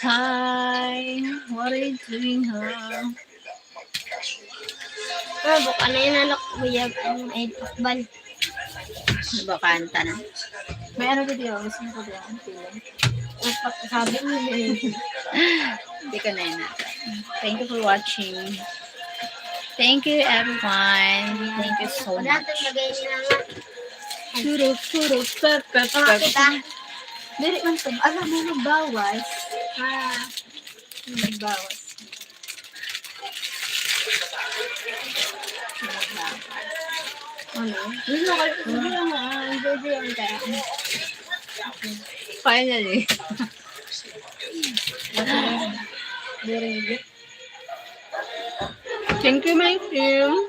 Hi, what are you doing, huh? Buka na yun anak kuya ay tukbal. Ano ba kanta na? May ano video, gusto mo ko diyan, feeling. Sabi mo eh. Hindi ko na yun natin. Thank you for watching. Thank you, everyone. Thank you so Wala much. itong lagay niya nga. Churuk, churuk, pep, pep, Mga pep. kita. Dili man to. Alam mo, nagbawas. Ah, Nagbawas. Ano? hindi na kayo. Hindi na nga. Hindi yan kaya. Finally. Very good. Thank you, my team.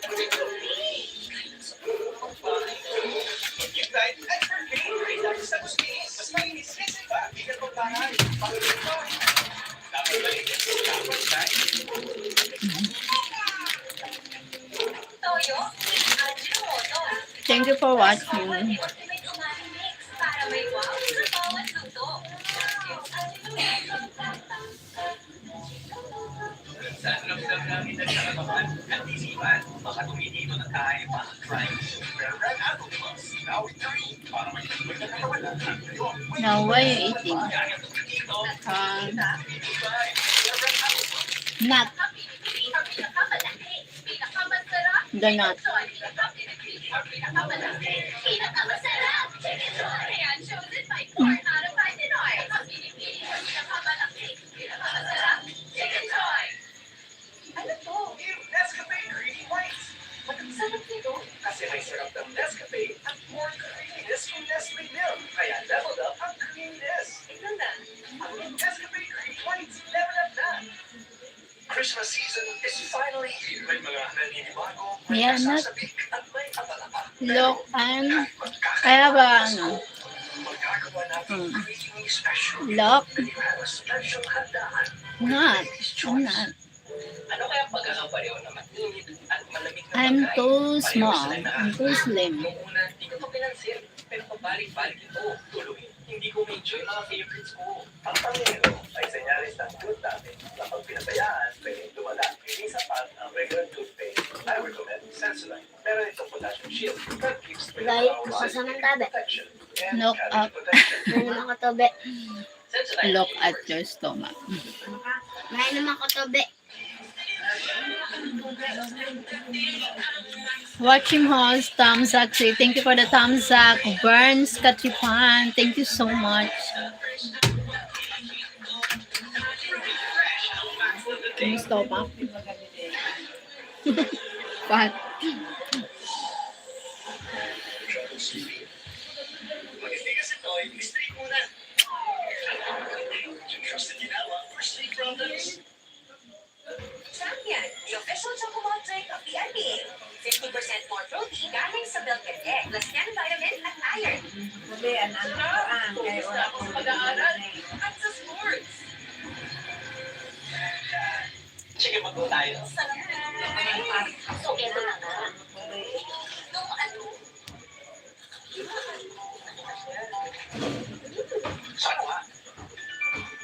Thank you for watching. Now, what are you eating? Nut. The nut. Ano to? Nescafe Creamy Whites. Sarap nito. Kasi may sarap ng Nescafe at more creaminess from Nestle Milk. Kaya leveled up ang creaminess. Ito na. Ang Nescafe Creamy Whites level up na. Christmas season is finally here. May mga naninibago, may Yeah, nut. nasasabik at may abala pa. Look, I have a, ano, Magagawa natin creamy special. look, And you have a special handaan. nut. Lady's I'm choice. not. Ano kaya pagkakapareho na mainit at malamig na I'm pagkain? too Pareho small. sila na- I'm too slim. Noong una, hindi ko to pinansin. Pero pabalik-balik ito. Tuloy, hindi ko ma-enjoy mga favorites ko. Ang pangero ay senyalis ng tooth natin. Kapag pinabayaan, pwedeng lumala. Hindi sapat ang regular toothpaste. I recommend Sensodyne. Meron itong potassium shield that keeps Dahil bukas naman tabi. protection and Look cavity up. protection. May naman katobe. Sensodyne Look at works. your stomach. May naman katobe. Watching host, thumbs up. Say thank you for the thumbs up. Burns Katripan, thank you so much. Yung stomach. Fat. Maganda kasi ito, i-straight muna. Trusted ginawa for sleep problems. Champion, the official chocolate drink of the NBA. 50% more protein galing sa milk and egg, plus 10 vitamin at iron. Focus na ako sa pag-aaral at sa sports. Sige, mag-go tayo. Sarap na. So, eto na nga. Nung ano, Saan nga?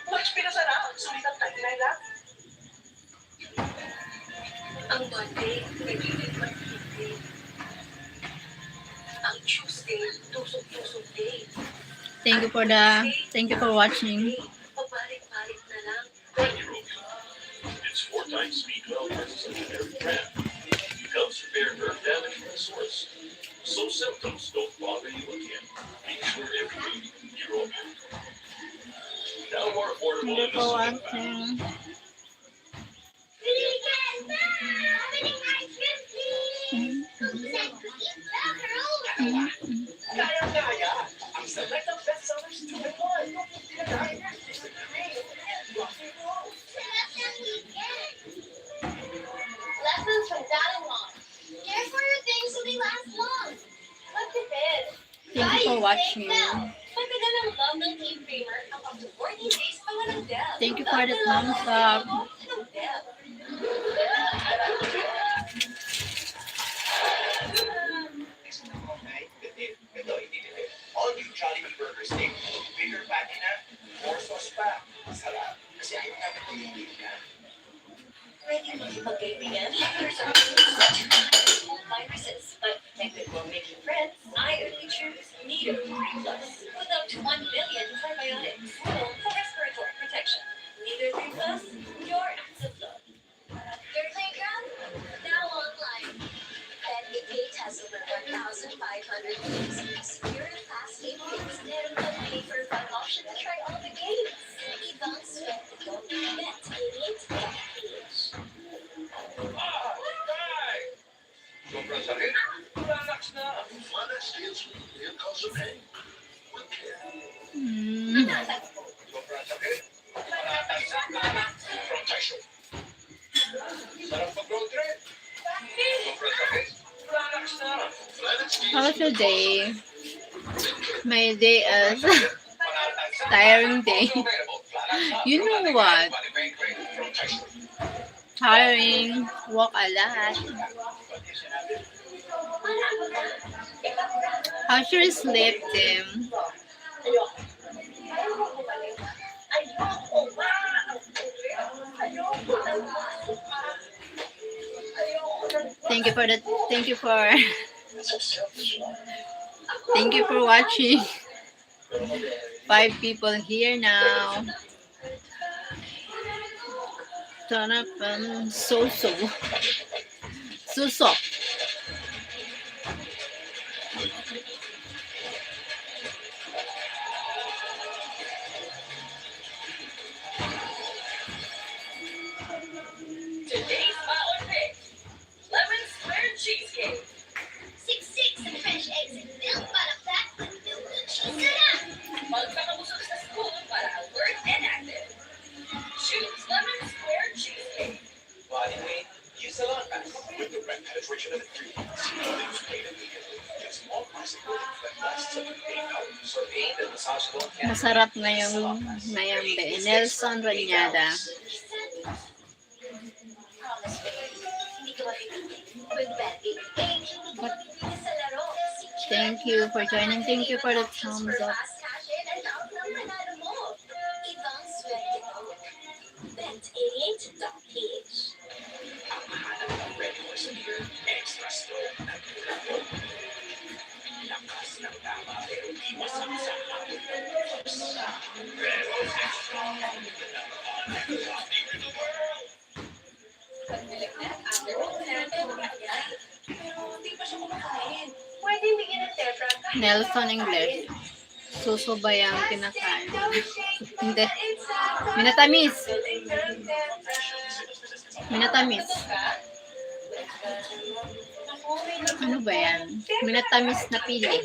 Much pinasarap. Sulit ang 99 lang. ang Monday, nagiging matindi. Ang Tuesday, tusok-tusok day. Thank you for watching. Pabalik-balik na lang. It's 4 times speed well versus an ordinary brand. It helps repair nerve damage from the source, so symptoms don't bother you again. Make sure every baby can hear of you. Now more affordable Thank you in for the watching. Kaya-kaya. Ang select of bestsellers 2-in-1. Pinakain is the cream and fluffy roll. Lessons from Dad and Mom. Care for your things so they last long. Look at this. Thank you for watching. Pagkagal ng Love Milk Tea Creamer ang up to 14 days pa walang Dell. Thank you for the thumbs up. Ng Dell. Ito, hindi nila. All new Jollibee Burger Steak. Bigger patty na, more sauce pa. Masarap. Kasi friends, I only choose Nido 3 Plus with up to 1 billion probiotics for respiratory protection. Nido 3 Plus, your active love. Your playground? Now online. Pet has over 1,500 games. Secure and fast game games. Meron pang pay for fun option to try all the games. Ibang swerte ko. Bet88.ph. Sobrang sakit. Relax na. Flanax Deals Real Concentrate. With care. Sobrang sakit. Protection. Sarap pag-road trip. Sobrang sakit. Relax na. Flanax Deals How's your day? My day is tiring day. You know what? Tiring. Walk a lot. How's your sleep, Tim? Thank you for watching. 5 people here now. Turn up so. Today's baon pick, lemon square cheesecake. 6 fresh eggs and milk para fat and milk and cheese sarap. Magpakabusog sa school para alert and active. Choose lemon square cheesecake. Body weight, use a lot with the right penetration of ingredients. Lose weight immediately. Get small plastic weight that lasts up to 8 hours. So 8 and massagable can Masarap ngayong be. Nelson Ranyada. Promise me, hindi ko mapipili. With Bet88, hindi ko mapipili sa laro. Thank you for joining. Thank you for the thumbs up. Fast cash in and out ng panalo mo. Ibang swerte ko. Bet88.ph. ang mahanap ng regular sa beer, extra strong at kulay. Lakas ng tama pero di masamsama. Pero extra. Happy with the world. Pagnilagnat, after all, pero hindi pa siya kumakain. Pwede bigyan ng tetra kahit Nelson English. Suso ba yung kinakain? Hindi. Minatamis. Ano ba yan? Minatamis na pili.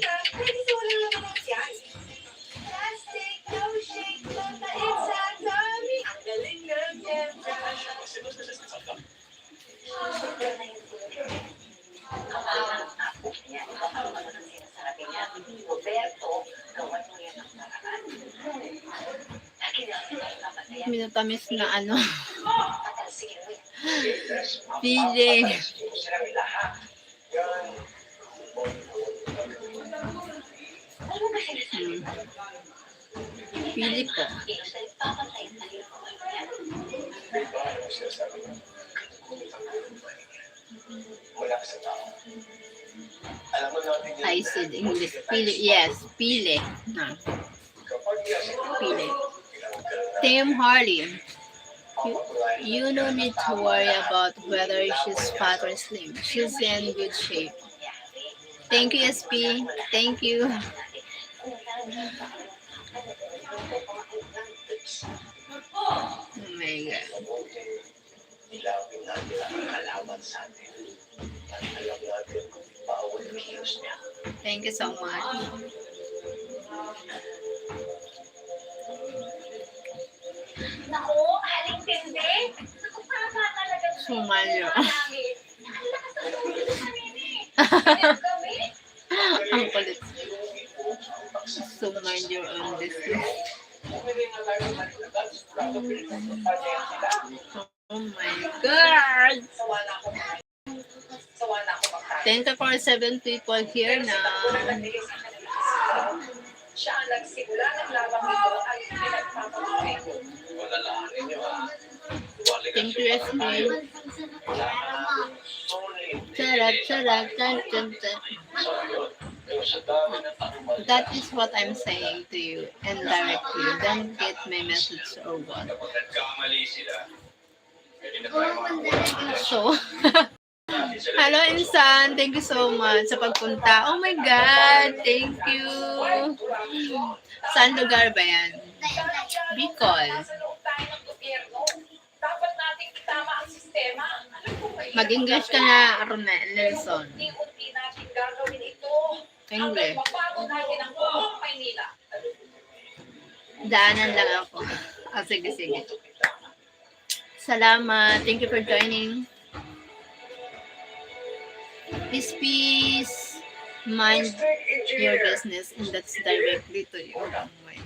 Minatamis na ano. Pili. Sinabi lahat. Yan. Pili po. May bahay mo siya sa akin. Wala ka sa tao. Alam mo natin yun. I said English. Pili. Yes. Pili. Ah, Kapag yan, pili. Tim Harley. You don't need to worry about whether she's fat or slim. She's in good shape. Thank you, SP. Thank you. Oh my God. ilawin natin ang kalaban sa atin. At alam natin kung bawal kilos niya. Thank you so much. Naku, aling tindi. Naku, tama talaga. Sumalyo. Nakalakas ang ulo sa kanini. Kami? Ang kulit. So mind your own business. Oh my God. Thank you for 7 people here now. Siya ang nagsimula ng labang ito at pinagpapatuloy ko. Malalahanin niyo ha. Thank you, SP. Charap, charap, chan, chan, chan. sa dami ng animal That is what I'm saying to you indirectly. Don't get my message or what. Kapag nagkamali sila, pwede na tayo makakuha. So, hello Insan. Thank you so much sa pagpunta. Oh my God. Thank you. Saan lugar ba yan? Bicol. Nasa loob tayo ng gobyerno. Dapat nating itama ang sistema. Alam ko ba yan? Mag-English ka na, Nelson. Unti-unti natin gagawin ito. English. Hanggang mabago natin ang buong Maynila. Daanan lang ako. Ah, sige, sige. Salamat. Thank you for joining. Peace. Mind your business and that's directly to you. Oh my.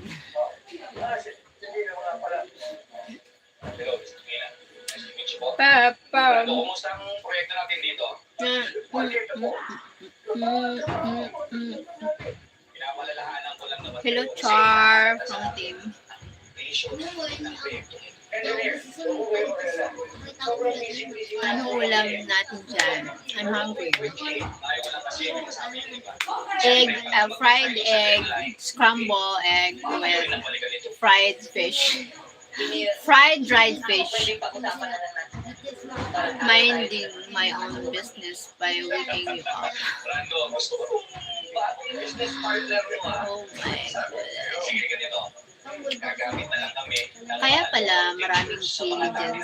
Hello, Mr. Mina. Nice to meet you po. Papa. Kumusta ang proyekto natin dito? Pinamalalahanan ko lang naman. Hello, Char from team. Ano ulam natin dyan? I'm hungry. Egg, fried egg, scramble egg with fried fish. Fried dried fish. Minding my own business by waking you up. Oh my God. Sige, ganito. Gagamit na lang kami. Kaya pala maraming chili dyan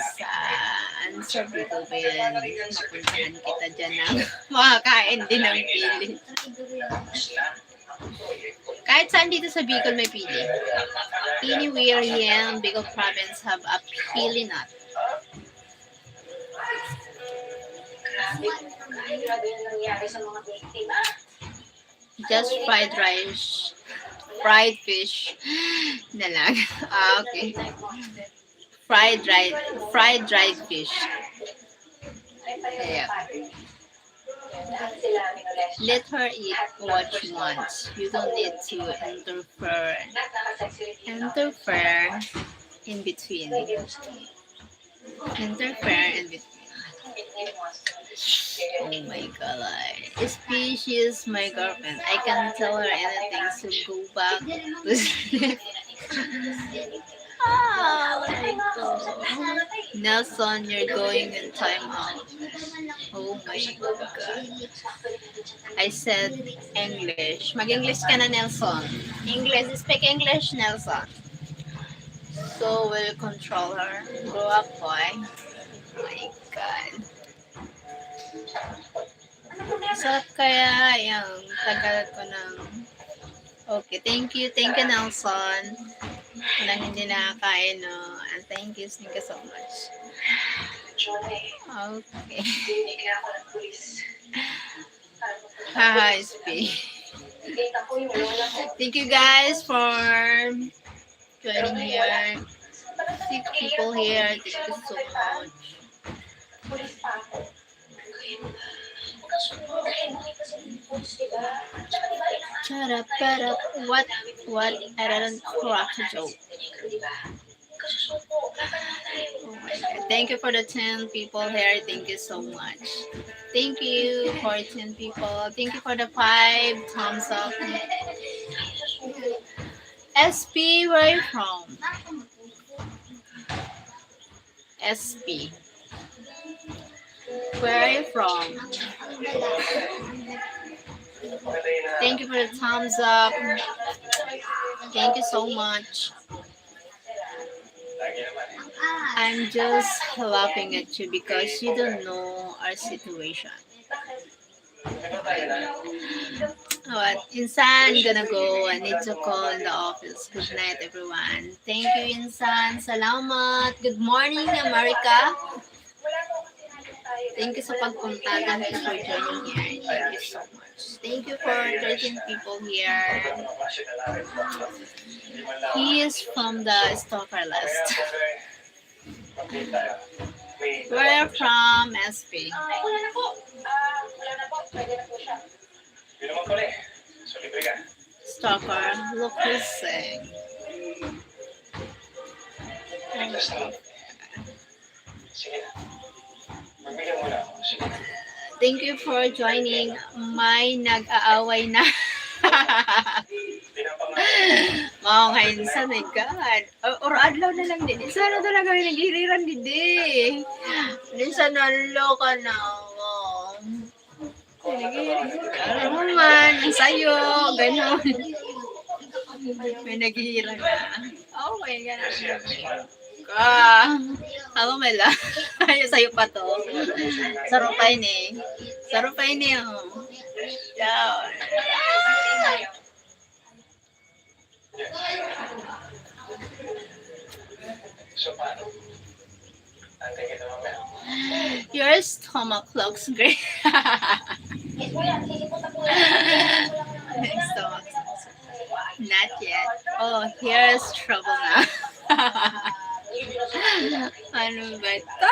sa Bicol ba yan? Mapuntahan kita dyan na makakain din ng pili. Kahit saan dito sa Bicol may pili. Anywhere yan, Bicol province have a pili nut. Grabe yung nangyari sa mga biktima. Just fried rice, fried fish na lang. Ah, okay. Fried dried fish. Yeah. Let her eat what she wants. You don't need to interfere in between. Interfere in between. Oh my God. SP, she is my girlfriend. I can tell her anything, so go back to sleep. Oh my God. Nelson, you're going in time out. Oh my God. I said English. Mag-English ka na, Nelson. English. Speak English, Nelson. So we'll control her. Grow up, boy. Oh my God. Sarap kaya yung tagal ko ng... Okay, thank you, Nelson. Walang hindi nakakain, no? And thank you so much. Okay. Haha, SP. Thank you guys for joining here. 6 people here. Thank you so much. Shut up. What? I don't crack a joke. Oh my God. Thank you for the 10 people here. Thank you so much. Thank you for 10 people. Thank you for the 5 thumbs up. SP, where are you from? SP. Where are you from? Thank you for the thumbs up. Thank you so much. I'm just laughing at you because you don't know our situation. Alright, Insan, gonna go. I need to call in the office. Good night, everyone. Thank you, Insan. Salamat. Good morning, America. Thank you sa pagpunta. Thank you for joining here. Thank you so much. Thank you for 13 people here. He is from the stalker list. We're from SP. Wala na po. Pwede na po siya. Yun naman pala eh. So, libre ka. Stalker, look who's saying. Necklace na lang. Sige na. Magbigyan mo na ako. Sige. Thank you for joining. May nag-aaway na. Mga kainsan, my God. Or adlaw na lang din. Sana talaga yung naghiriran din. Minsan nalo ka na. Oh. Alam mo man, ang sayo, gano'n. May naghihiran na. Okay, gano'n. Ako mala. Ay, sa'yo pa to. Sarupay ni. Sarupay ni. Down. So, paano? Antay kita mamaya. Your stomach looks great. Stomach. Not yet. Oh, here's trouble now. Ano ba ito?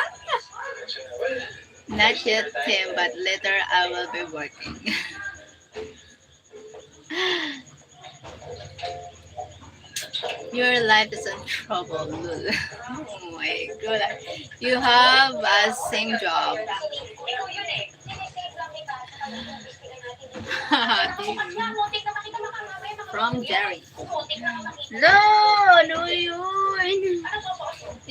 Not yet, Tim, but later I will be working. Your life is in trouble, Lul. Oh my god. You have a same job. Ikaw yun eh. Sinisave lang kita. From Jerry. Muntik na makita. No, ano yun?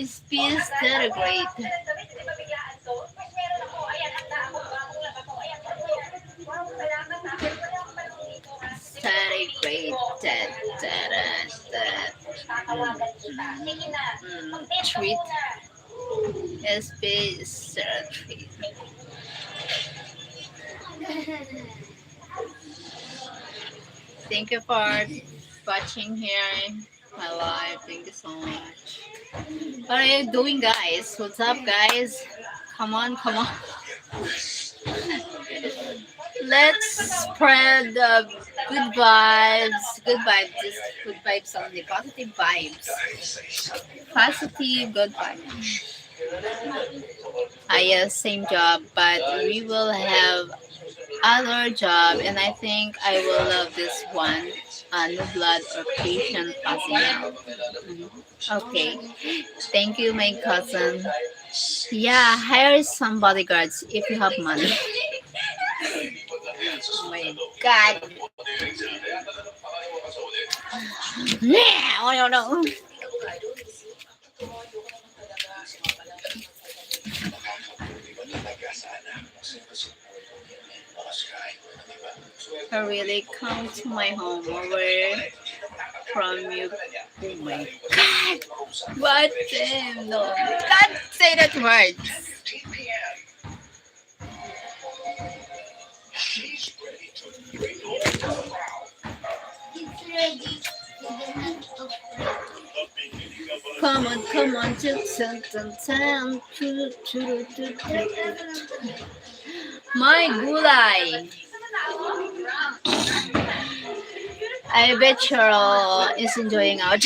Space that great. Mas meron ako. Ayan, handa ako. Bagong lang ako. Ayan, ayan. Wow, salamat na. Wala akong panahon dito. Very great. That. Tatawagan kita. Sige na. Mag-date ka Treat. muna. Space treat. Thank you for watching here my live. Thank you so much. What are you doing, guys? What's up, guys? Come on. Let's spread good vibes. Just good vibes only. Positive vibes. Positive, good vibes. Yes, same job, but we will have other job, and I think I will love this one. New blood or patient passing out. Okay. Thank you, my cousin. Yeah, hire some bodyguards if you have money. Oh my God. Yeah, I don't know. I really come to my home away from you. Oh my God. What? Damn, no. Can't say that word. 15 p.m. She's ready to bring home the crowd. It's ready. Come on, my gulay. I bet Cheryl is enjoying out.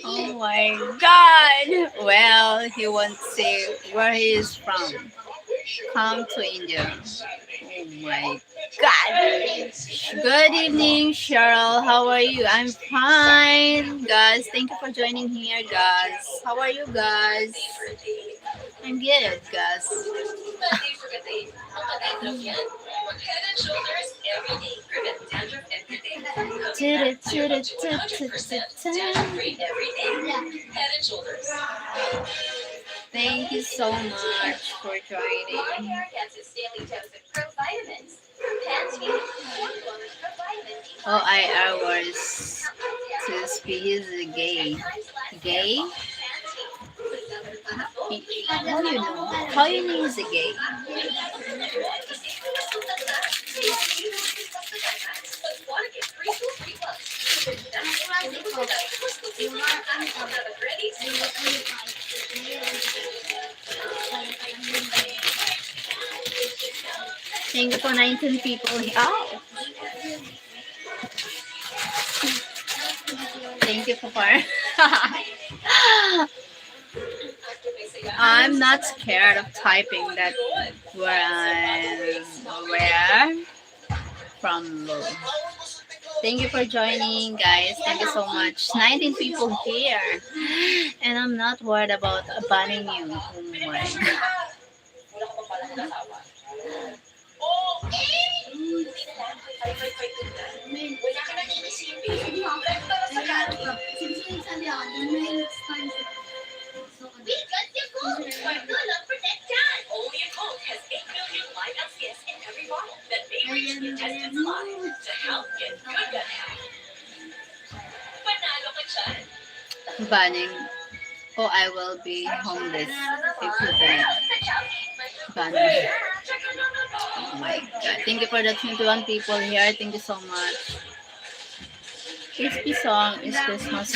Oh my God. Well, he won't say where he is from. Come to India. Oh my God. Good evening, Cheryl. How are you? I'm fine, guys. Thank you for joining here, guys. How are you, guys? I'm good, guys. Monday for good day. Ang yan. Head and Shoulders every day. Prevent dandruff every day. Dandruff 100% dandruff-free every day. Head and Shoulders. Thank you so much for My joining. hair gets its daily dose of provitamins. Pantene, formula with provitamin D. Oh, I was to speak is gay. Gay? How you know? How you know he's a gay? Thank you for 19 people. Oh. Thank you for I'm not scared of typing that where from low. Thank you for joining, guys. Thank you so much. 19 people here. And I'm not worried about banning you. Oh my God. Hindi na lang kung fight na. Wala ka nang iisipin. Left ka na sa gamit. We got your gold for good of protection. Only a Coke has 8 million live LCS in every bottle that may reach the intestines live to help get good gut health. Panalo ka dyan. Banning. Oh, I will be homeless if you don't. Banning. Oh my god. Thank you for the 21 people here. Thank you so much. Crispy song is Christmas.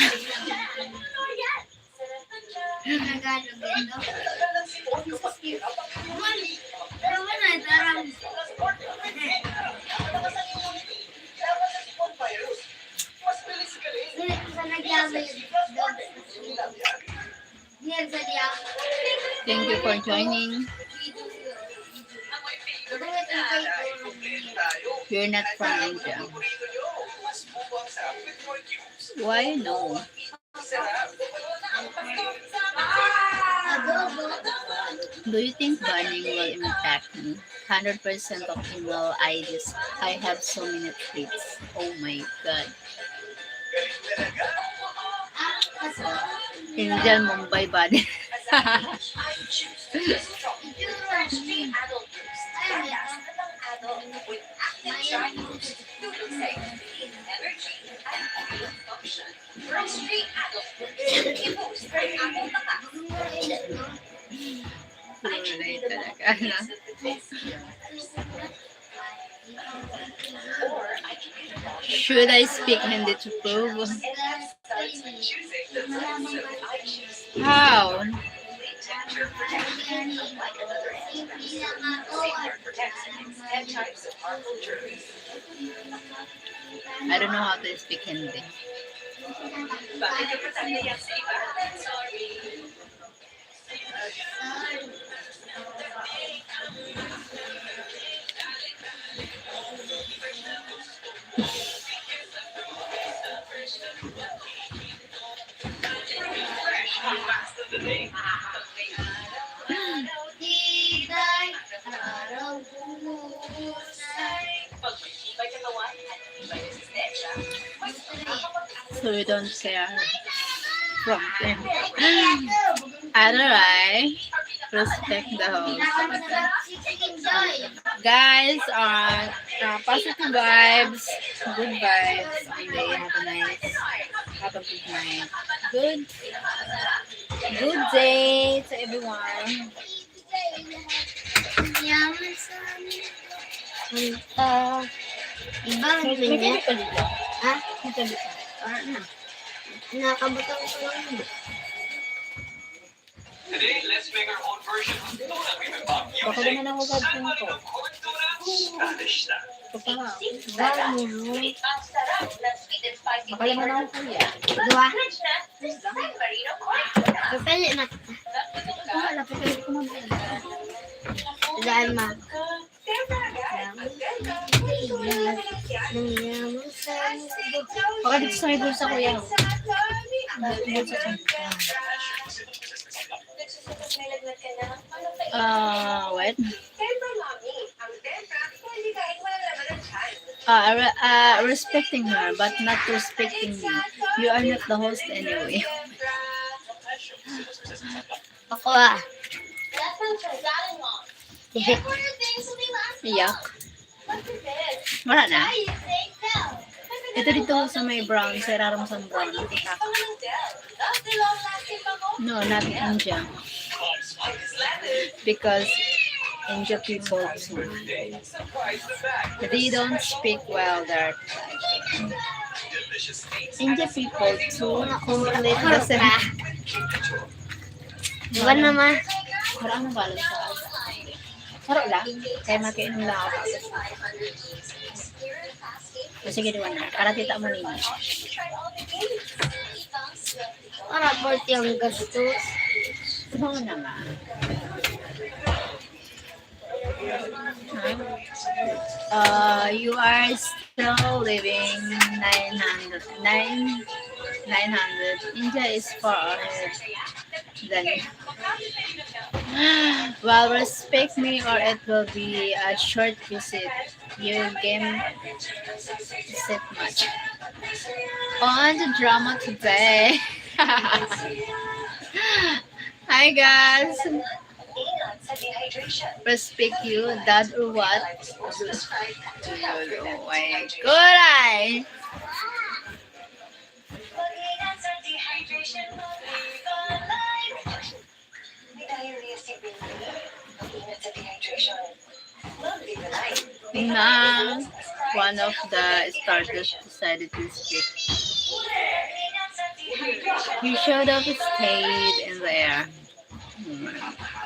Tagalog ito. Nagdadala si Bon kapag hirap ang inuman. Pero wala, tarang. Laban sa sipon virus. Mas bilis ka rin. Sa nagyabay. Diyan sa diya. Thank you for joining. You're not from India. Mas buwang sarap with more cubes. Why no? Sarap. Do you think banning will impact me? 100% of email IDs. I have so many tweets. Oh my god. Galing talaga. Indian Mumbai banning. I choose this strong Freshly adult boost. Last ng adult with active dry boost. Tulong sa clean energy and clean function. Freshly adult boost. I-boost ang among tatak. Tunay talaga. Or I can get a bottle Should I speak Hindi to prove? and that starts with choosing the right. So I choose How? temperature protection like another antivirus. Safeguard protects against 10 types of harmful germs. I don't know how to speak Hindi. Bakit ka protect niya sa iba? Sorry. Fresh, fast of the day. Tibay, araw bumusay. Pag may tibay katawan at tibay resistensya, mas nakakapag-aral. So you don't care from them. Adorai. Respect the host. Guys, positive vibes, good vibes, and they have a good night. Good day to everyone. Yaman sa amin. Iba, ganyan. Ha? Nakabutang ko lang. Today, let's make our own version of tuna bibimbap Baka using naman ako salmon gagawin ko. of corn tuna Spanish style. Sulit ang sarap ng sweet and spicy Baka naman ako kuya. Dua. French na, San Marino corn tuna. Kapali na. Nagtutong ka, Lapit ko mabili. Daan ma. Baka dito sa may bulsa kuya. Bulsa sa what? Respecting her, but not respecting me. You are not the host anyway. Ako ah. That sounds like that and mom. Yeah. What are things we last Iyak. What's this? Wala na. Why you say no? Ito dito sa may brown, sa Raram San Brown. No, not India. Because India people too. Surprise the back. They don't speak well there. Delicious things. India people too complete the Harap same. ka. Diba naman? Harap mo balot sa Harap lang. Kaya makiinom lang ako. O sige, diwan na. Para tita mo ninyo. Para 40 ang gastos. Oo na nga. You are still living 900. India is far ahead. Then, well, respect me or it will be a short visit. Your game set much. On the drama today. Hi guys. Ingat sa dehydration. Respect you, dad or what? Most prescribed to help prevent Oh my dehydration. god. Mag-ingat sa dehydration, mag-live life. May diarrhea si Baby. Mag-ingat sa dehydration. Mag-live life. Na one of the starters decided to speak. Mag-ingat sa dehydration. He should have stayed in there. Oh my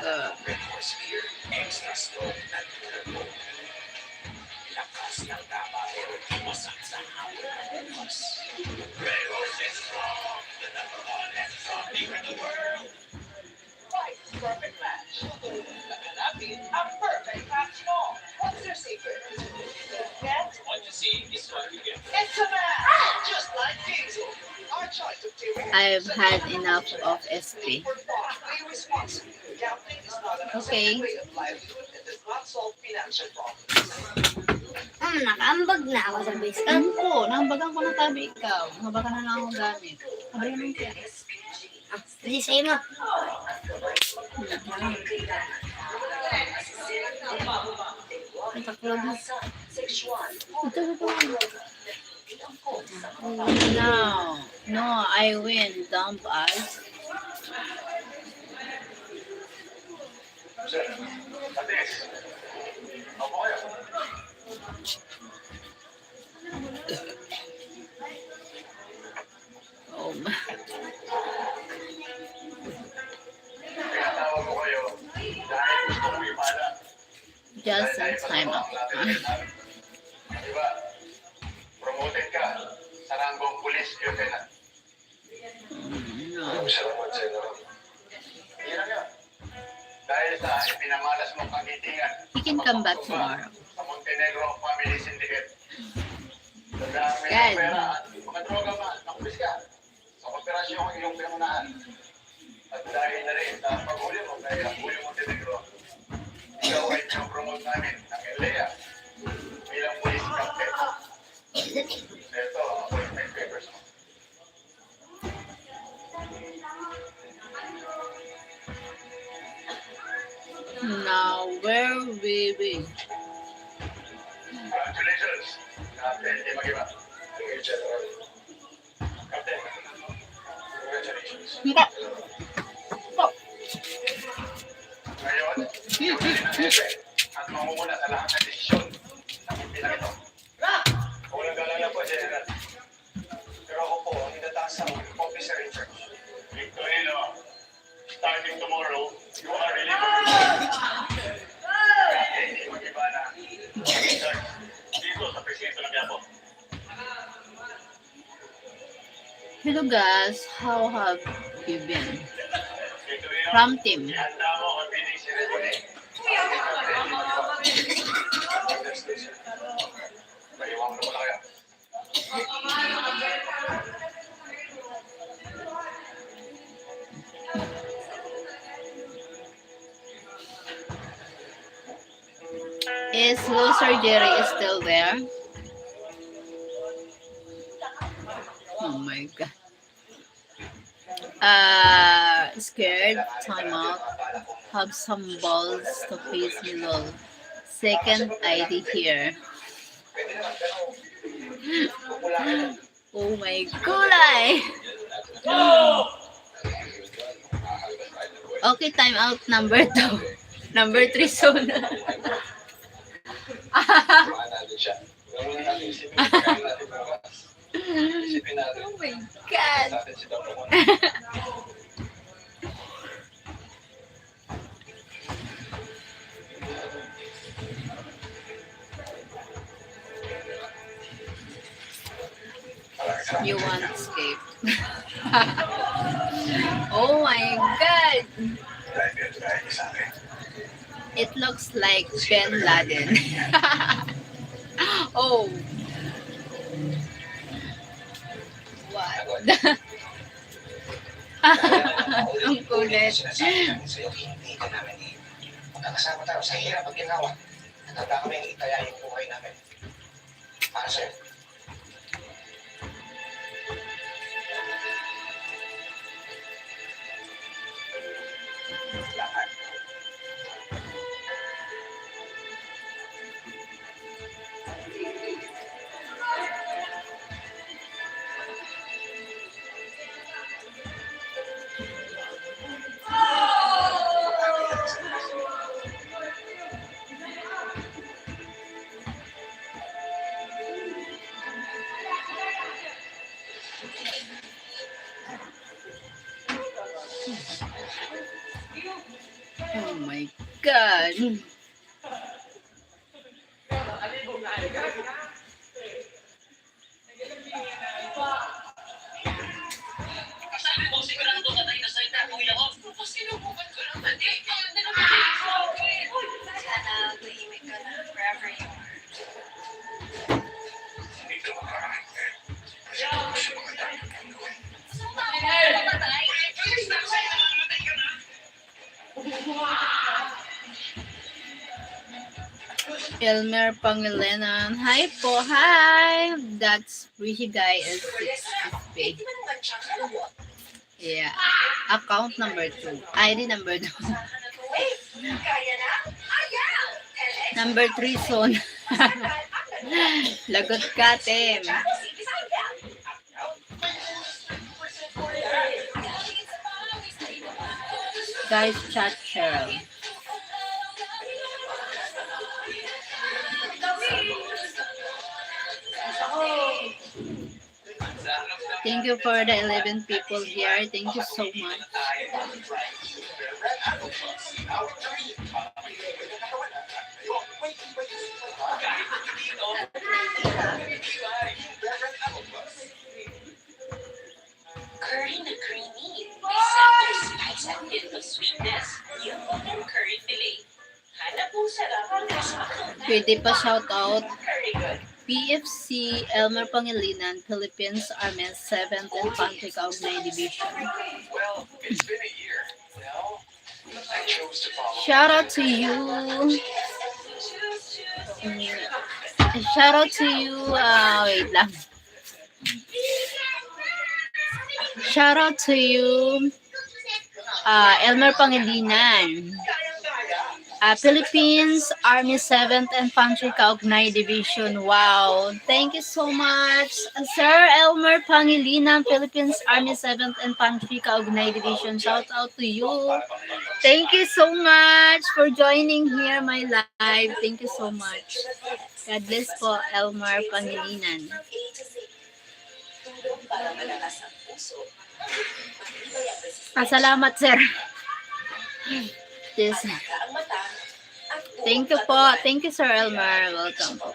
god. Right, perfect match. Hanapin ang perfect match mo. What's their secret? Get? What you see is what you get. It's a match! Just like Diesel. Our choice of TV. I've had enough of SP. We're thoughtfully responsible. Gambling is not an Okay. accepted way of livelihood and does not solve financial problems. Nakaambag na ako sa base camp. Ano ko? Nambagan ko na tabi ikaw. Nambagan na lang akong gamit. Sabi naman kaya. Hindi sa'yo mo. Taklog mo. Ito. No. No, I win. Dump us. Atis, ako kayo. Oh my. Pinatawag ko kayo dahil gusto ko imala. Just in time up. Diba? Promoted ka sa ranggong police lieutenant. No. Salamat sa inyo. Hindi lang yan. Dahil sa pinamalas mong kagitingan He can come back tomorrow. sa Montenegro Family Syndicate. Sa dami Yan. ng pera at mga droga man, nakulis ka sa operasyon ang iyong pinangunahan. At dahil na rin sa paghuli mo kay Julio Montenegro, ikaw ay pinapromote namin ng ELEA bilang police captain. Ito ang appointment papers mo. Now, where will we? Congratulations, Captain Di Magiba. General. Captain, congratulations. Hindi. Ngayon, ikaw na rin ang hepe at mamumuna sa lahat ng desisyon ng impilang ito. Kung nag-alala po, General. Pero ako po ang inatasang officer in charge. Victorino, starting tomorrow, you are relieved. Captain Di Magiba na officer dito sa presinto ng Quiapo. Hello guys, how have you been? Victorino, From team. ihanda mo ang bidding ceremony. Maiwan mo na muna kaya. Is Loser Jerry still there? Oh my god. Scared, time out. Have some balls to face me lol. Second ID here. Oh my gulay! Okay, time out number 2. Number 3 soon. Oh my god! You want to escape. Oh my god! It looks like Ben Laden. Oh. What? Ang kulit. Sinasabi namin sa'yo, hindi ka namin magkakasama tayo sa hirap at ginawa. Natanda kami ang itaya yung buhay namin. Para sa'yo. Lahat. Oh my God. Sabi mo, sigurado ka tayo sa ita, kuya ko. Tapos sinubukan ko lang, hindi. Ayun na naman tayo sa akin. Sana tahimik ka na wherever you are. Hindi ka makakarating. Kasi kung gusto mga tayo ng gawin. Mamatay? Please, nagsay na namatay ka na. Elmer Pangilinan. Hi po. Hi. That's Rishi Guy is 650. Di ba naman siya? Ano mo? Yeah. Account number 2. ID number 2. Kaya na? Ayaw! Number 3 son. Lagot ka, Tim. Guys, chat Cheryl. Thank you for the 11 people here. Thank you so much. Curry na creamy. May sakto spice at hint of sweetness. Yung pang curry fillet. Hanap po sarap ng account. Pwede pa shout out Curry good. PFC Elmer Pangilinan, Philippines Army 7th Infantry Kaugnay Division. Well, it's been a year. Well, I chose to follow. Shout out to you. Shout out to you. Wait lang. Shout out to you. Elmer Pangilinan. Philippines Army 7th Infantry Kaugnay Division. Wow. Thank you so much. Sir Elmer Pangilinan, Philippines Army 7th Infantry Kaugnay Division. Shout out to you. Thank you so much for joining here my live. Thank you so much. God bless po, Elmer Pangilinan. Tulong para malakas ang puso. Salamat, sir. Yes. Ang mata. Thank you po. Thank you, Sir Elmer. Welcome po,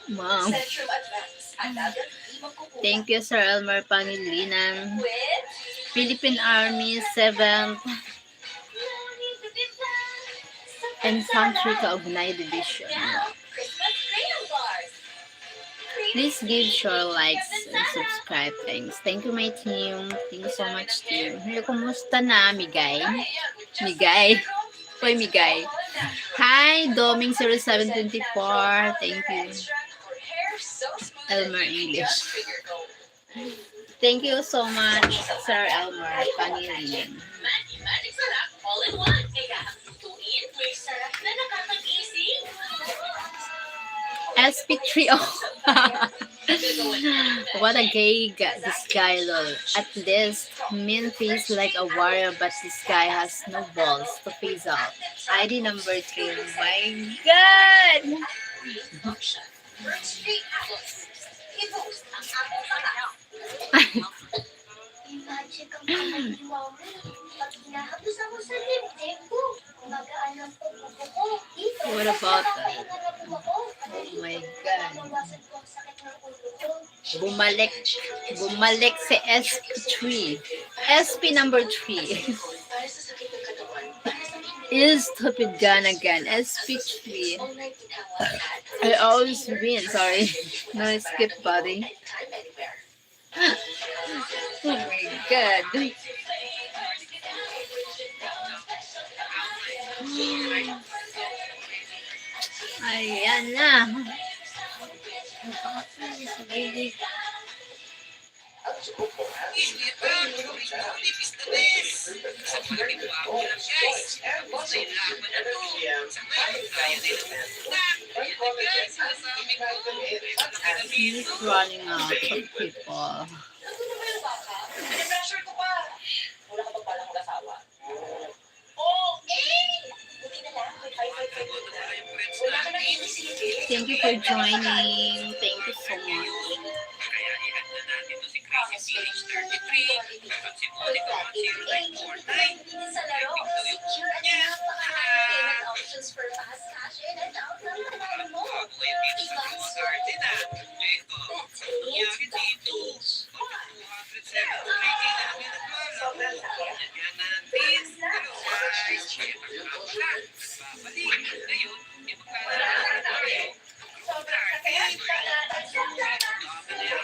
ma'am. Centrum Advance. At agad magkukuha Thank you, Sir Elmer Pangilinan. with Philippine Army 7th Infantry Kaugnay Division. now Christmas crayon bars. Please give sure likes and subscribe. Thanks. Thank you, my team. Thank you so much, team. Hello, kumusta na, Migay? Migay. Hoy, Migay. Hi, Doming0724. Thank you. Elmer English. Thank you so much, Sir Elmer Pangilinan. Magic sarap all in one. Kaya ang lutuin, may sarap na nakakag-isip. SP3O. What a gay this guy, lol. At least, Min feels like a warrior, but this guy has no balls to face off. ID number 2. My God! Street apples. I-boost ang apple mata. Imagine kang kamay ni Mommy. Pag hinahabos ako sa dibdib ko, magaan ang pagbuko ko. Dito, What about that? narapo ako. Oh my God. Nawasan ko ang sakit ng ulo ko. Bumalik si SP3. SP number 3. Para sa sakit ng katawan. Para sa hindi. Is stupid gun again. SP3. All night ginawa lahat. I always win. Sorry. No skip, buddy. Anytime, anywhere. Oh my God. Ayan na. He's running out of people. Pressure ko pa. Wala ka ba palang mag-asawa? Oo, buti na lang. May 555 na. Wala ka nang inisipin. Thank you for joining. Thank you so much. Kaya ihat na natin to si Crazy PH33 at si Monica 1094. Sa laro, secure at napakaraming payment options for fast cash in and out ng panalo mo. Bago kayo dito sa Blue Garden Ito, nangyari dito. 273 namin naglalaro. Lagyan natin. Hello guys. Nagbabalik. Ngayon, maglalaro tayo.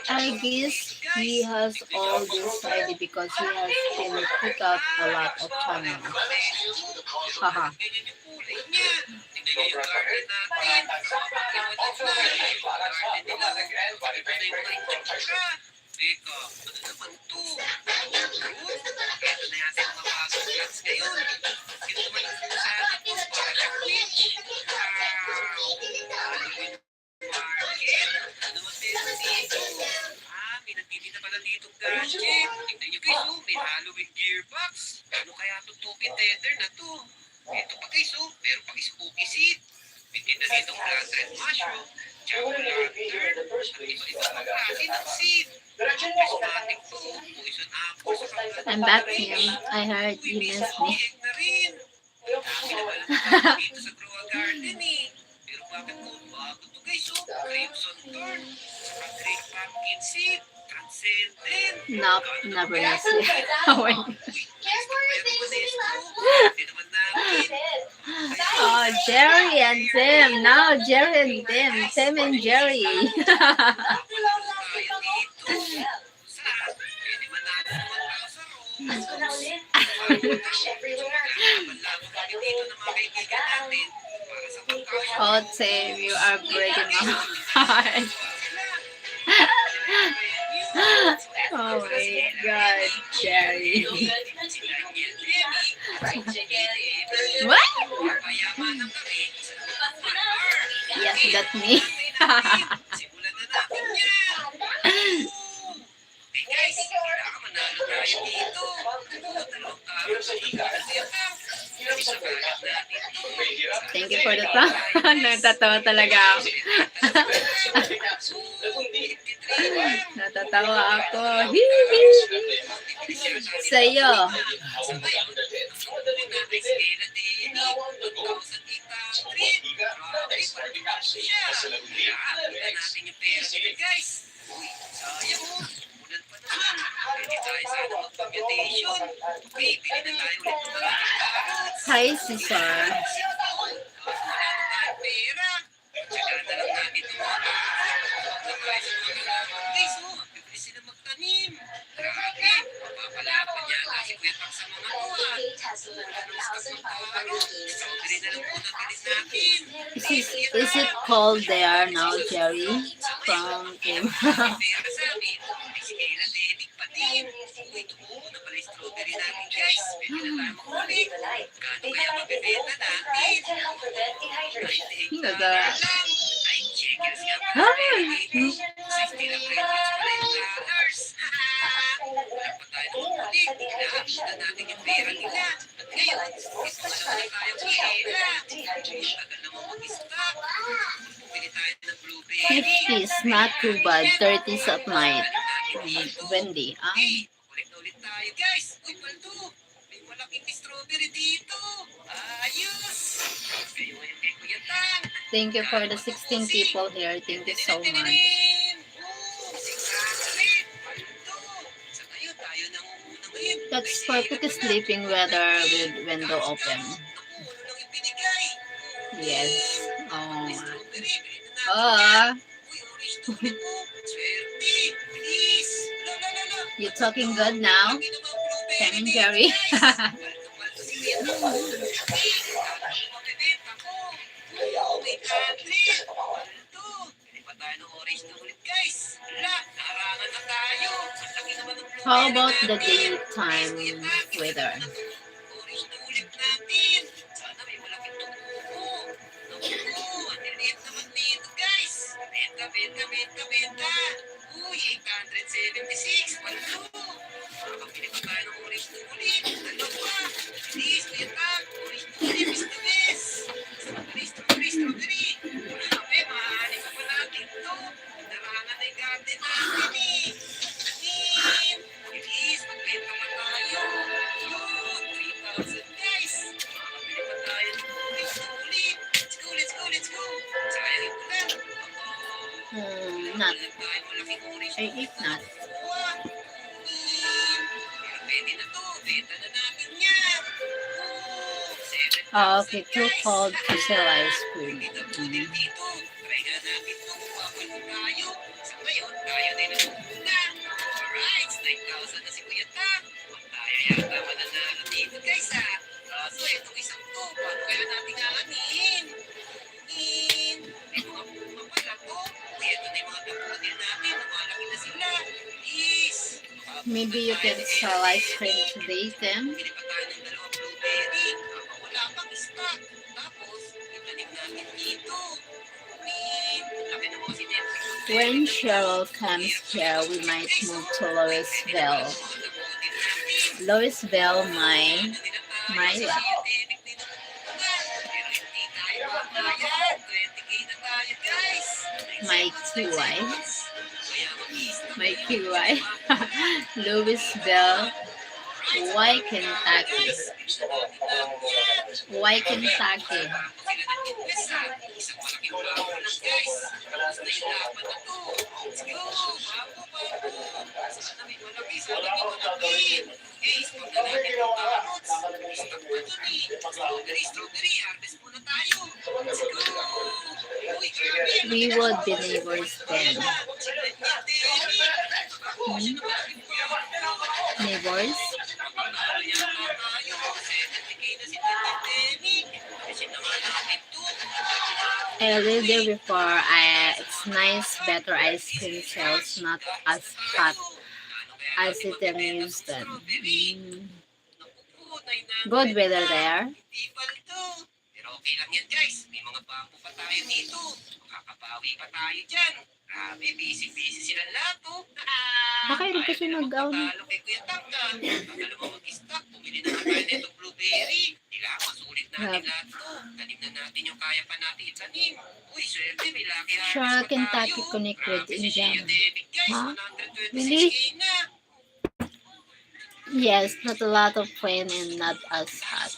I guess he has all this already because he has been put out a lot of channels. Haha. Pinagpipita pala dito gadget. Tignan nyo guys, may Halloween gearbox. Ano kaya itong Toby Tether na to? Ito pa guys, pero pang spooky seed. May tinda dito blood red mushroom, jack-o'-lantern, at iba-iba pang klase ng seed. Prismatic to, poison apple, sa kapatid. I'm back, Tim. I heard you missed me. na rin. Dami na pala dito sa Grow a Garden Pero bakit ko bago to guys, Crimson Thorn, saka Great Pumpkin Seed, Transcendent. Nope, never missed you. How are you? Oh, Jerry and Tim. Now Jerry and Tim. Tim and Jerry. Oh, Tim, you are breaking my heart. Oh my God, Jerry. What? Yes, that's me. Thank you for the time. Natatawa talaga ako. Natatawa ako. Sa'yo. Hi, Cesar. Is it cold there now, Jerry? From him. '50s, not too bad. '30s at night. Wendy. Ulit tayo guys. Uy, Baldo. May malaking strawberry dito. Ayos. Kayo ngayon kay Kuya Tang. Thank you for the 16 people here. Thank you so much. That's perfect sleeping weather with window open. Yes. Oh. Oh. You talking good now? Sam and Jerry. How about the daytime weather? Orange tulip natin. Sana may malaking tumubo. Naku, ang liliit naman dito, guys. Benta, benta, benta, benta. Uy, 876. Walo. Makakabili pa tayo ng orange tulip. Dalawa. Please, kuya Tang. Orange tulip is the best. Strawberry, strawberry, strawberry. Grabe, mahali pa pa natin to. Narangan na yung garden natin eh. Nim! Bilis, magbenta pa tayo. Yun, 3,000 guys. Makakabili pa tayo ng orange tulip. Let's go, let's go, let's go. Sayang yung ulan. Not. Wala tayo malaking orange I eat not. kuha. Nim! Pero pwede na to. Benta na natin yan. Oh, 7,000 Okay, too guys. cold to sell ice cream. Kita po din dito. Try nga natin kung mapapal mo tayo. Sa ngayon, tayo din ang una. Alright, 9,000 na si Kuya Tam. Tayo yata mananalo dito guys ha. Kaso itong isang to, paano kaya natin aanin? May mga bunga pala to. Uy, ito na yung mga kapatid natin. Lumalaki na sila. Please. Maybe you can sell ice cream today, Tim. Bili pa tayo ng dalawang blueberry. Wala pang stock. Tapos, itanim natin dito. Laki na mga sinetri. When Cheryl comes here, we might move to Louisville. Louisville, my love. My TY. My QY. Louisville. Why Kentucky? Why Kentucky? We would be neighbors then. Neighbors? I lived there before. It's nice, better ice cream sales, not as hot as it in Houston. Good weather there. Pero okay lang yan guys. May mga bambo pa tayo dito. Makakabawi pa tayo dyan. Grabe, busy-busy sila lahat oh. Baka hindi kasi nag-out. Talo kay Kuya Tangka. Pagkala mo mag-stock, bumili na tayo nito blueberry. Kailangan masulit natin lahat to. Tanim na natin yung kaya pa natin itanim. Uy, swerte, may laki harvest Sure, pa Kentucky tayo. Connect with Grabe si Indiana. Shea David guys, Huh? 126K Really? na. Yes, not a lot of rain and not as hot.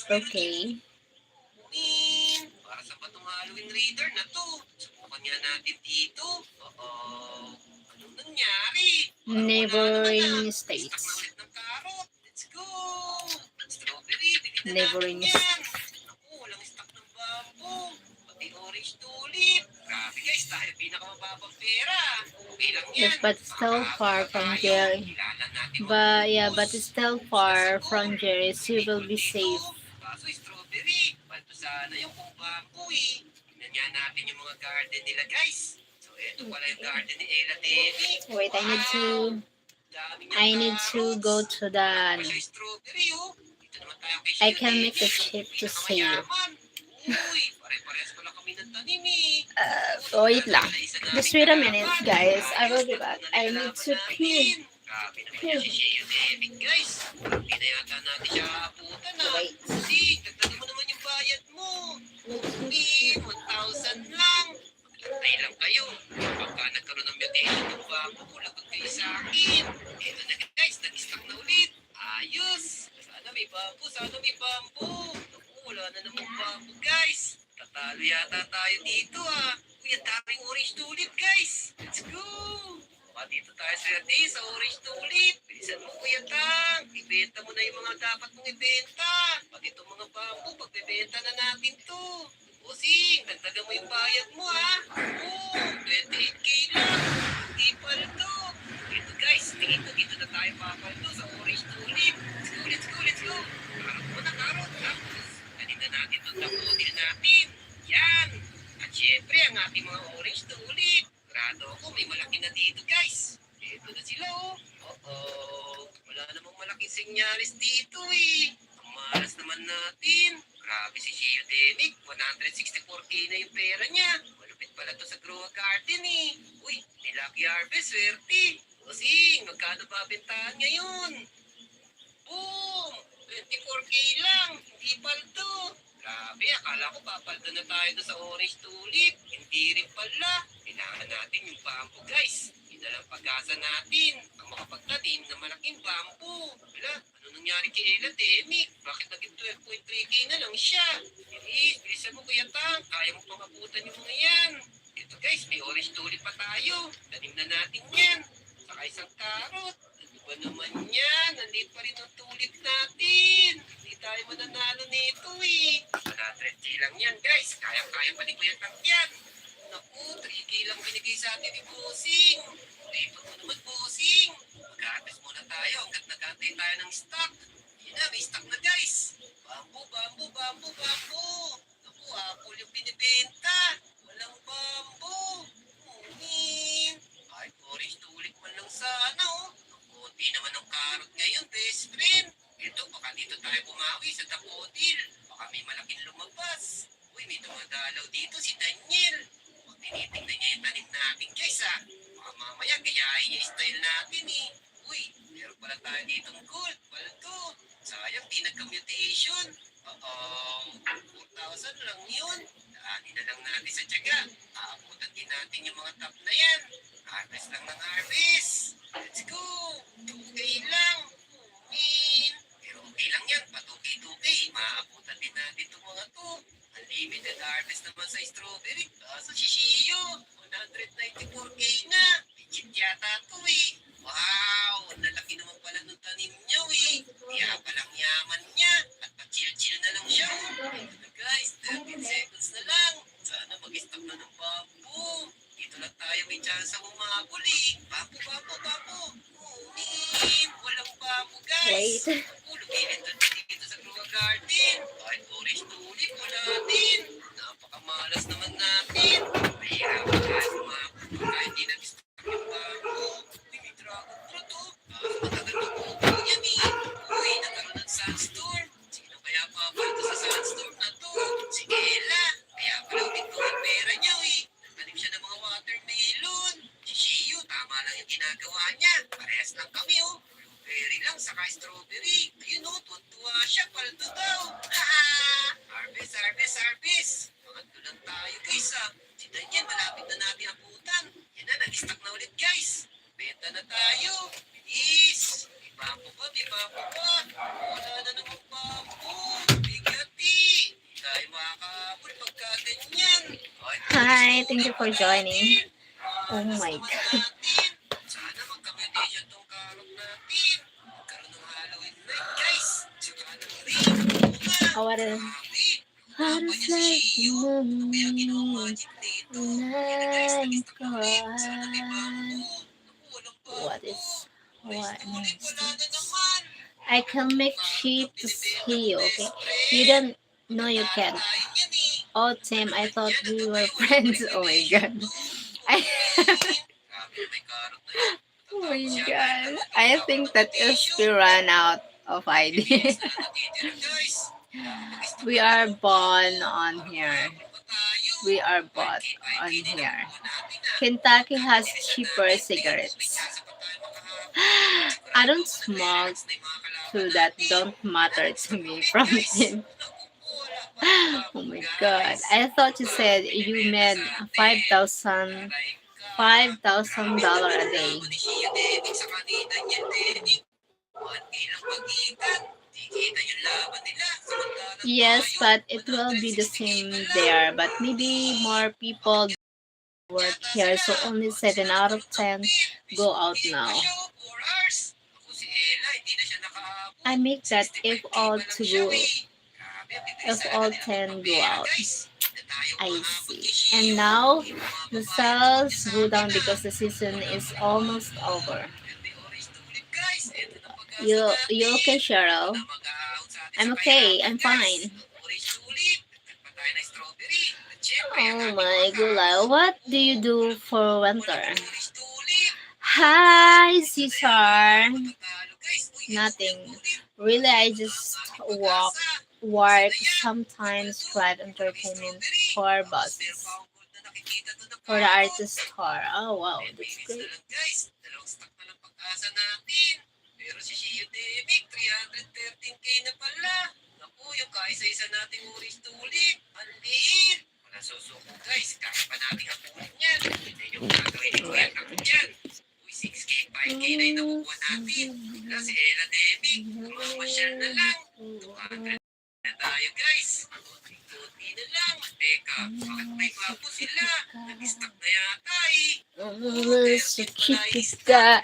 Okay. Para sa batong Halloween Raider na to. Subukan nga natin dito. Anong nangyari? Neighboring Stock na states. ulit ng carrot. Let's go! Strawberry, bigyan na Neighboring natin yan. Naku, walang stock ng bamboo. Pati orange tulip. Grabe guys, tayo pinakamababang pera. Okay lang yan. Yes, but still far from Jerry. Kilala natin But it's still far from Jerry, so you will be safe. Kaso strawberry, palto sana yung kung bamboo eh. Tingnan nga natin yung mga garden nila guys. So eto pala yung garden ni Ella Devi. Wait, I need to Dami niyang I need to go carrots. to the Pa siya strawberry oh. Dito naman tayo kay I Shea can make a Devi. shape to see you. Pinakamayaman. Uy, pare-parehas pala kami ng tanim eh. Wait lang. Just wait a minute, guys. I will be back. I need to pee. Grabe naman si Shea David, guys. Hindi na yata natin siya abutan na. Wait. Kasi, dagdagan mo naman yung bayad mo. Hindi, 1,000 lang. Maglantay lang kayo. Pagka nagkaroon ng mutation ng bamboo, lagot kayo sa akin. Ito na guys, nag-stock na ulit. Ayos. Sana may bamboo, sana may bamboo. Naku, wala na namang bamboo, guys. Tatalo yata tayo dito ah. Uy, ang daming orange tulip, guys. Let's go. Dito tayo sa orange tulip. Bilisan mo Kuya Tang. Ibenta mo na yung mga dapat mong ibenta. Pati itong mga bamboo, pagbebenta na natin to. Bossing, dagdagan mo yung bayad mo ha. Oo, 28K lang. Hindi paldo. Ito guys, tingin ko dito na tayo papaldo sa orange tulip. Let's go, let's go, let's go. Karot mo na karot. Tapos, ganin na natin itong taputin natin. Yan. At syempre, ang ating mga orange tulip. Grado ako, may malaki na dito guys. sinyalis dito eh. Ang malas naman natin. Grabe si Shio Demic, 164k na yung pera niya. Malupit pala to sa Grow a Garden eh. Uy, ni Lucky Harvest, swerte. Bossing, magkano ba bentahan ngayon? Boom! 24k lang, hindi paldo. Grabe, akala ko papaldo na tayo doon sa Orange Tulip. Hindi rin pala. Kailangan natin yung bamboo, guys. Yun na lang pag-asa natin. Ang makapagtanim na malaking bamboo. Wala, ano nangyari kay Ella Demic? Bakit naging 12.3k na lang siya? Bilisan mo Kuya Tang. Kaya mo pang abutan yung mga yan. Ito guys, may Orange Tulip pa tayo. Tanim na natin yan. Saka isang carrot. Ano ba naman yan? Nandito pa rin ang tulip natin. Hindi tayo mananalo nito eh. 100k lang yan guys. Kaya-kaya pa ni Kuya Tang yan. Naku, 3k lang binigay sa atin ni Bossing. Lipat mo naman Bossing. Mag-aatest muna tayo hanggat nag-antay tayo ng stock. Yun na, may stock na guys. Bamboo, bamboo, bamboo, bamboo. Naku, apple yung binibenta. Walang bamboo. Mumin. Kahit orange tulip man lang sana oh. Konti naman ang carrot ngayon, best friend. Ito, baka dito tayo bumawi sa dakodil. Baka may malaking lumabas. Uy, may dumadalaw dito si Daniel. Pag tinitingnan niya yung tanim natin guys ha. Baka mamaya gayahin niya yung style natin eh. Uy, meron pala tayo ditong gold, paldo. Sayang, di nagka-mutation. 4,000 lang yun. Daanin na lang natin sa tiyaga. Aabutan din natin yung mga top na yan. Harvest lang ng harvest. Let's go! 2K lang. Min. Pero okay lang yan. Pa 2K. Maaabutan din natin itong mga to. Unlimited harvest naman sa strawberry. Kaso si Shio, 194k na. Legit yata to eh. Wow! Nalaki naman pala nung tanim niyo eh. Kaya palang yaman niya. At pa-chill-chill na lang siya. Ito guys, 13 seconds na lang. Sana mag-stop na ng bamboo. Dito lang tayo may chance ang umabol eh. Bamboo. Mumin! Walang bamboo guys. Wait. Lumilin doon dito sa Grow a Garden. Kahit orange tulip, wala din. Napakamalas naman natin. Mahirapan tayo umabol kahit di nag-stop yung bamboo. Uy, may dragon fruit oh. Matagal magpupo yan eh. Uy, nagkaroon ng sandstorm. Sino kaya papalito sa sandstorm na to? Si Ella. Kaya pala ulit ang pera niya eh. Nagtanim siya ng mga watermelon. Si Shio, tama lang yung ginagawa niya. Parehas lang kami oh. Blueberry lang, saka strawberry. Ayun oh, tuwa siya, paldo daw. Harvest. Pangatlo lang tayo guys ha. Si Daniel, malapit na natin abutan. Yan na, nag-stock na ulit guys. Benta na tayo. Bilis. May bamboo pa. Wala na namang bamboo. Bigati. Hindi tayo makakabul pagka ganyan. Hi, thank you for joining. Oh my God. Sana magka-mediation tong carrot natin. Magkaroon ng Halloween night guys. Saka ng ring. Oh, what is how to say no? Kaya ginawa magic dito. Kaya guys, nag-stock na ulit. Sana may bamboo. What is what Wala is na this? naman. I can make sheep to see you, okay? You don't know you can. Oh, Tim, I thought we were friends. Oh my God. Oh my God. I think that SP ran out of ideas. We are born on here. Kentucky has cheaper cigarettes. I don't smoke, so that don't matter to me from him. Oh my God. I thought you said you made $5,000 a day. Yes, but it will be the same there. But maybe more people work here, so only 7 out of 10 go out now. I make that if all 10 go out. I see. And now the sales go down because the season is almost over. You okay, Cheryl? I'm okay. I'm fine. Oh my God. What do you do for winter? Hi, Cesar. Nothing. Really, I just work, sometimes drive entertainment tour buses for the artist tour. Oh wow, that's Minutes na great. lang guys. Dalawang stock na lang pag-asa natin. Pero si Shio Demic, 313k na pala. Naku, yung kaisa-isa nating ulit. Ang liit. Wala susuko guys. Kaya pa natin hapunin yan. Hindi yung gagawin ni Kuya Kang dyan. Uy, 6k, 5k na yung nakukuha natin. Wala si Ella Demic. Mamasyal na lang. 200 na tayo guys. Kunti na lang. Teka, bakit may bago sila? Nag-stock na yata eh. So chiquita,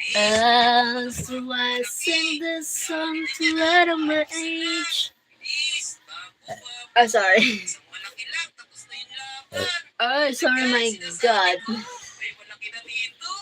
so I sing this song to let my age. Please, bago Oh, sorry. isang malaki lang, tapos na yung laban. Oh, sorry, my Sinasabi God. ko, may malaki na dito.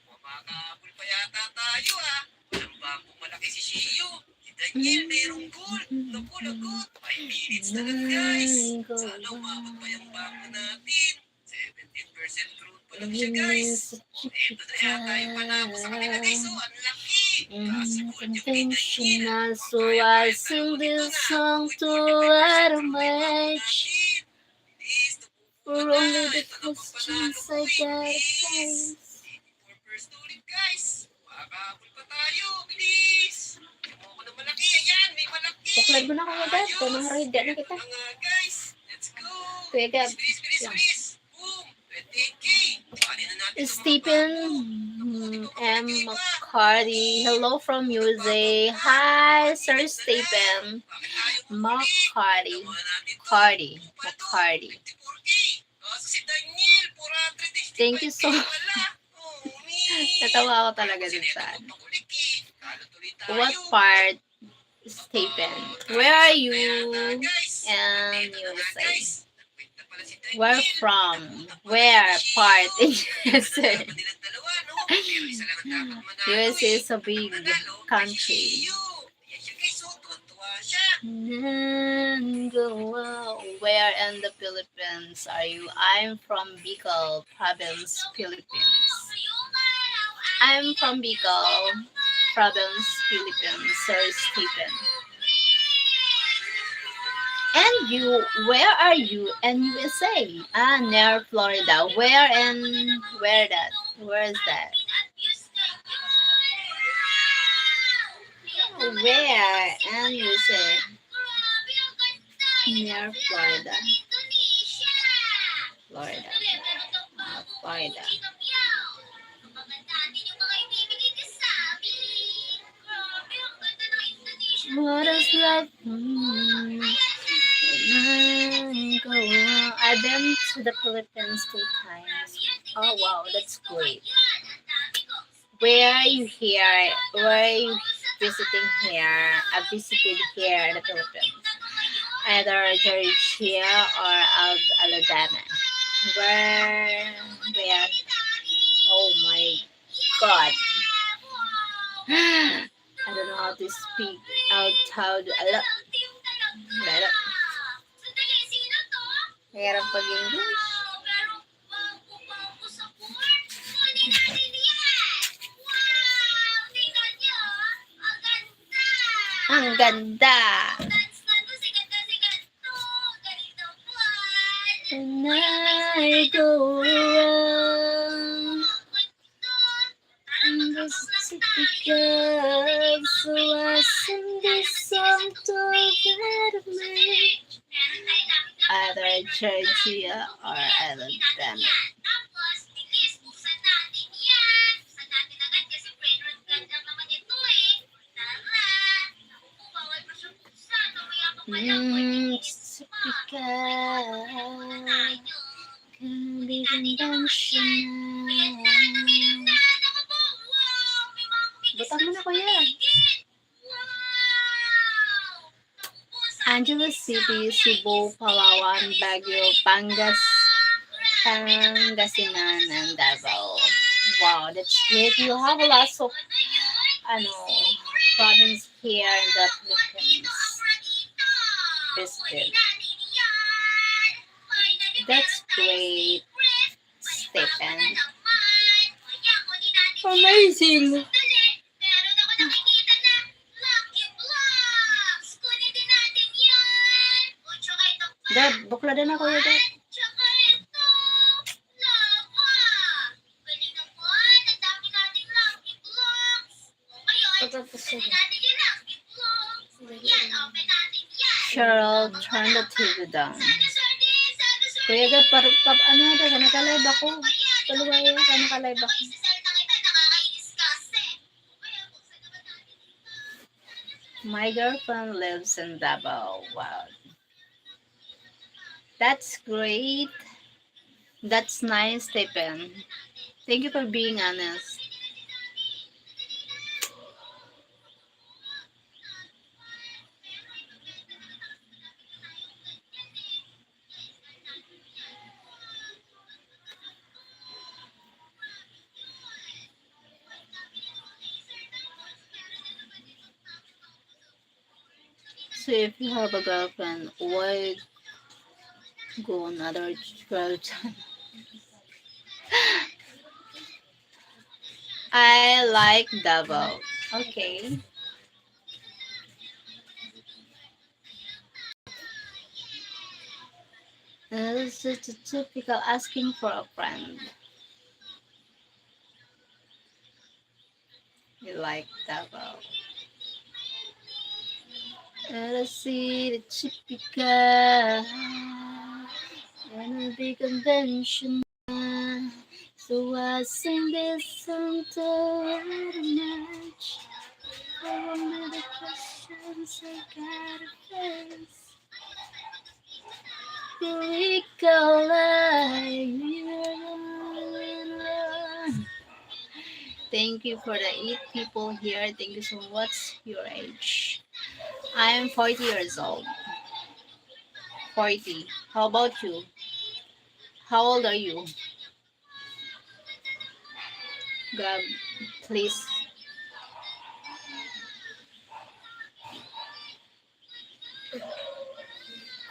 Makakahabol pa yata tayo ah. Walang bagong malaki si Shio. Si Daniel, merong goal. Naku, lagot. 5 minutes na lang guys. Sana umabot pa yung bago natin. 17% growth pa lang siya guys. Ito na yata yung panalo sa kanila guys. So, ang laki. Kasi gold yung kay Daniel. So I sing this song to let my age. For only the questions I gotta face. 84% ulit guys. Makakahabol pa tayo. Bilis. Mo ko na malaki. Ayan, may malaki. Baklag mo na ako agad. Tanong rida na kita. Mga guys. Let's go. Kuya Gab. Bilis. Boom. 28k. Kuhanin na natin itong mga Stephen M. McCarty. Hello from USA. Hi, Sir Stephen. McCarty. McCarty. Thank you so much. Natawa ako talaga dun sa ano. What part, Stephen? Where are you in USA? Where from? Where part in USA? USA is a big country. Where in the Philippines are you? I'm from Bicol Province, Philippines. I'm from Bicol Province, Philippines, Sir Stephen. And you, where are you in USA? Near Florida. Where that? Where is that? Where in USA? Near Florida. Florida. Florida. What is love? I've been to the Philippines 2 times. Oh wow, that's great. Where are you here? Where are you visiting here? I visited here in the Philippines. Either Georgia or Alabama. Where? Oh my God. I don't know how to speak out loud. Mahirap pag-English. Ang ganda! And I go around in the city girl, so I sing this song to get me. Either Georgia or Alabama. Butang mo na kuya. Angeles City, Cebu, Palawan, Baguio, Pangasinan, and Davao. Wow, that's great. You have a lot of province here in the Philippines. Visited. That's great, Stephen. Amazing. Bukladan na kuya dad. Tsaka ito, lava! Kanina po, nagdami natin lucky blocks. O ngayon, Patapos sabi yun. natin yung lucky blocks. Yan, open natin yan. Cheryl, turn the TV down. Swerte, sana swerte. Kuya dad, ano na daw, nakalive ako. Paluwaya ka, nakalive ako. Isa salita kita, nakakainis kasi. Kaya buksan naman natin ito. My girlfriend lives in Davao. Wow. That's great. That's nice, Stephen. Thank you for being honest. So if you have a girlfriend, why go another girl channel? I like Davao. Okay. This is a typical asking for a friend. You like Davao. Let's see the typical. Wanna be conventional. So I sing this song to match. For all the questions I gotta face. Here we go like Thank you for the 8 people here. Thank you so much. What's your age? I am 40 years old. 40. How about you? How old are you? Grab, please.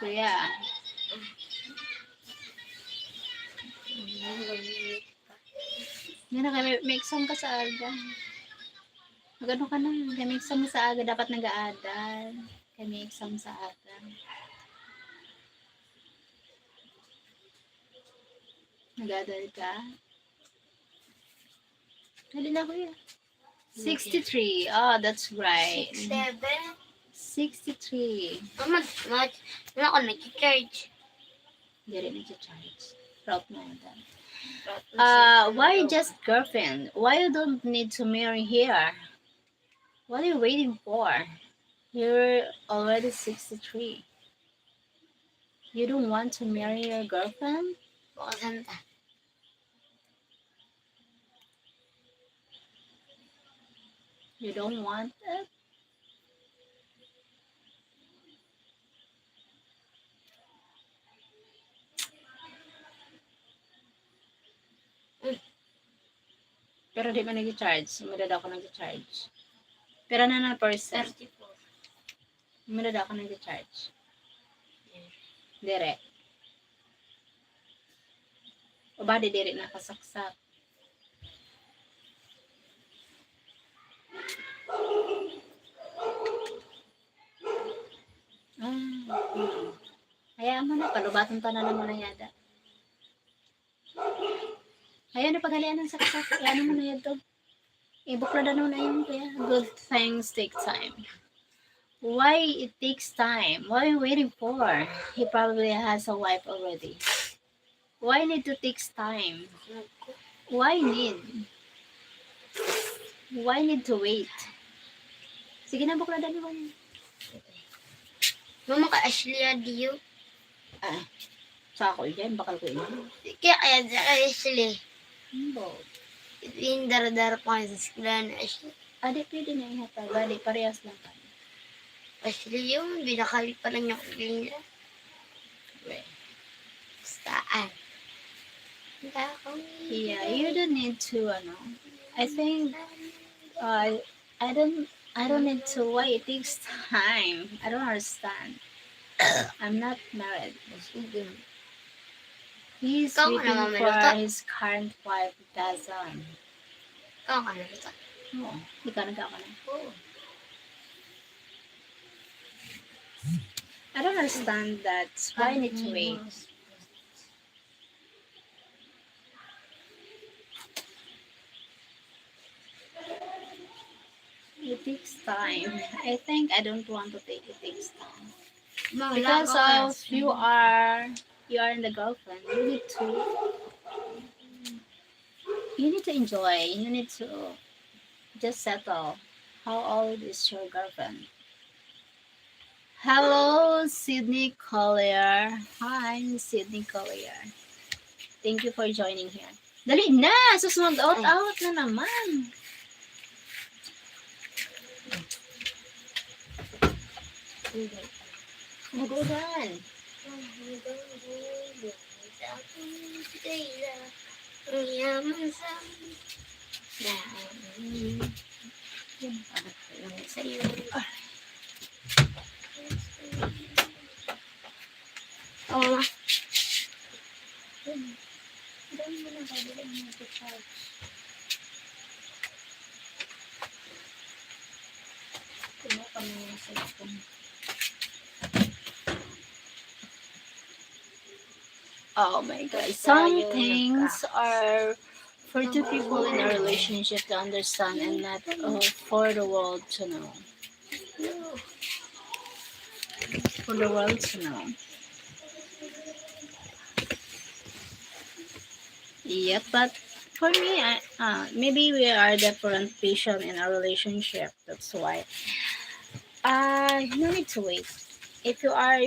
Kuya. Hindi na kami, may exam ka sa aga. Magano ka na, kami exam sa aga, dapat nag-aadal. Kami exam sa aga. Nag-aadal ka? Dali na kuya. 63. Oh, that's right. 7. 63. Wala ako nag-charge. Hindi rin nag-charge. Route mo yan. Why just girlfriend? Why you don't need to marry here? What are you waiting for? You're already 63. You don't want to marry your girlfriend? Bukasan ta. You don't want it? Pero di man nag-charge. Sumunod ako nag-charge. Pero na percent. 34. Sumunod ako nag-charge. Dire. O ba di dire nakasaksak? Hayaan mo na, palubatan pa na naman na yada. Hayaan na paghalian ng saksak. Hayaan mo na yado. Ibukladan mo na yun kaya. Good things take time. Why it takes time? What are you waiting for? He probably has a wife already. Why need to take time? Why need? Why need to wait? Sige na, bukladan mo yun. Mama ka Ashley Adio. Sa ako yan, bakal ko yun. Kaya ka Ashley. Hindi. Yung dara-dara pa kayo sa eskwela na Ashley. Adi, pwede na yung hatag. Adi, parehas lang kami. Ashley yung binakali pa lang yung kailangan nila. Saan? Yeah, you don't need to, I think, I don't need to, why it takes time. I don't understand. I'm not married. He's Ikaw ka waiting naman for maluto. his current wife, doesn't. Ikaw ka na ito. Oo, hindi ka nagkaka na. Oo. I don't understand that. Why I need to wait? It takes time. I think I don't want to take it takes time. Because of you are in the girlfriend. You need to enjoy. You need to just settle. How old is your girlfriend? Hello, Sydney Collier. Hi, Sydney Collier. Thank you for joining here. Dali na! Susunod out na naman. Nagulan. Ang yaman sa sa'yo. Oo. Oh my god. Some things are for two people in a relationship to understand and not for the world to know. For the world to know. Yep, but for me, maybe we are different patient in a relationship. That's why. No need to wait. If you are